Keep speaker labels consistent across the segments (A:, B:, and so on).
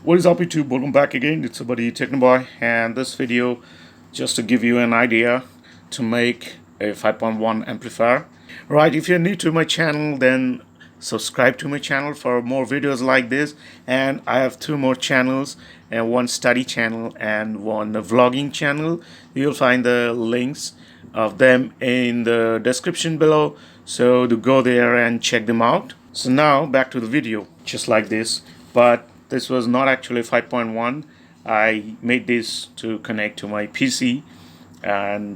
A: What is up YouTube? Welcome back again. It's Buddy Technoboy, and this video just to give you an idea to make a 5.1 amplifier. Right, if you're new to my channel, then subscribe to my channel for more videos like this. And I have two more channels, and one study channel and one vlogging channel. You'll find the links of them in the description below, so to go there and check them out. So now back to the video, just like this, but this was not actually 5.1. I made this to connect to my PC, and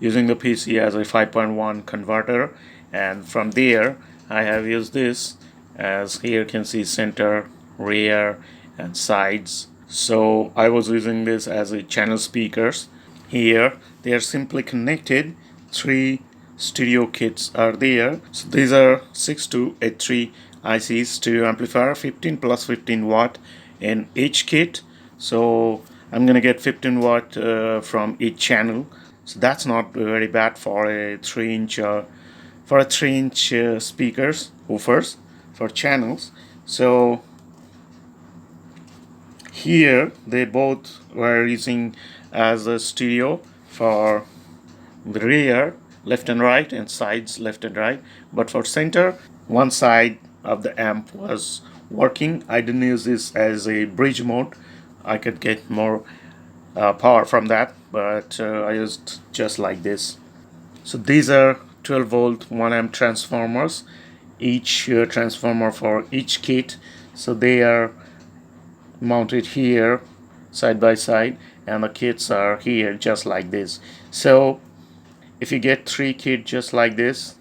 A: using the PC as a 5.1 converter, and from there I have used this as, here you can see, center, rear and sides. So I was using this as a channel speakers. Here they are simply connected. Three stereo kits are there. So these are 6283 IC stereo amplifier, 15 plus 15 watt in each kit. So I'm gonna get 15 watt from each channel. So that's not very bad for a 3-inch speakers woofers for channels. So here they both were using as a stereo for the rear, left and right, and sides, left and right. But for center, one side of the amp was working. I didn't use this as a bridge mode. I could get more power from that, but I used just like this. So these are 12 volt 1 amp transformers, each transformer for each kit. So they are mounted here side by side, and the kits are here just like this. So if you get 3 kits just like this,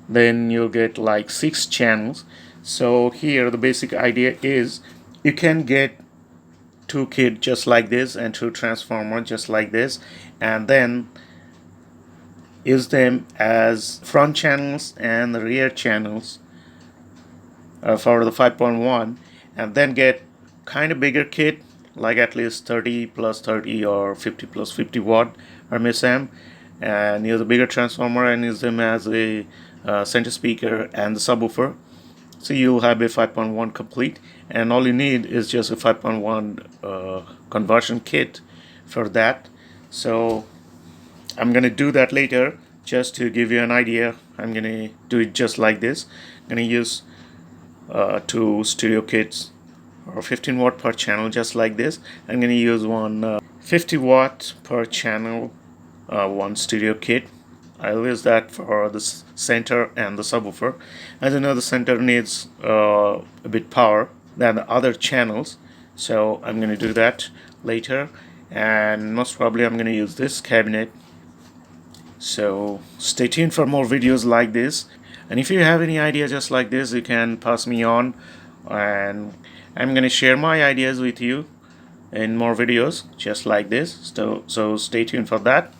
A: then you'll get like 6 channels. So here the basic idea is you can get 2 kits just like this and 2 transformers just like this, and then use them as front channels and the rear channels for the 5.1, and then get kind of bigger kit, like at least 30 plus 30 or 50 plus 50 watt RMSM, and use a bigger transformer and use them as a center speaker and the subwoofer. So you'll have a 5.1 complete, and all you need is just a 5.1 conversion kit for that. So I'm gonna do that later, just to give you an idea. I'm gonna do it just like this. I'm gonna use 2 stereo kits or 15 watt per channel just like this. I'm gonna use one 50 watt per channel, one stereo kit. I'll use that for the center and the subwoofer. As you know, the center needs a bit power than the other channels, so I'm going to do that later. And most probably I'm going to use this cabinet. So stay tuned for more videos like this, and if you have any idea just like this, you can pass me on, and I'm going to share my ideas with you in more videos just like this. So stay tuned for that.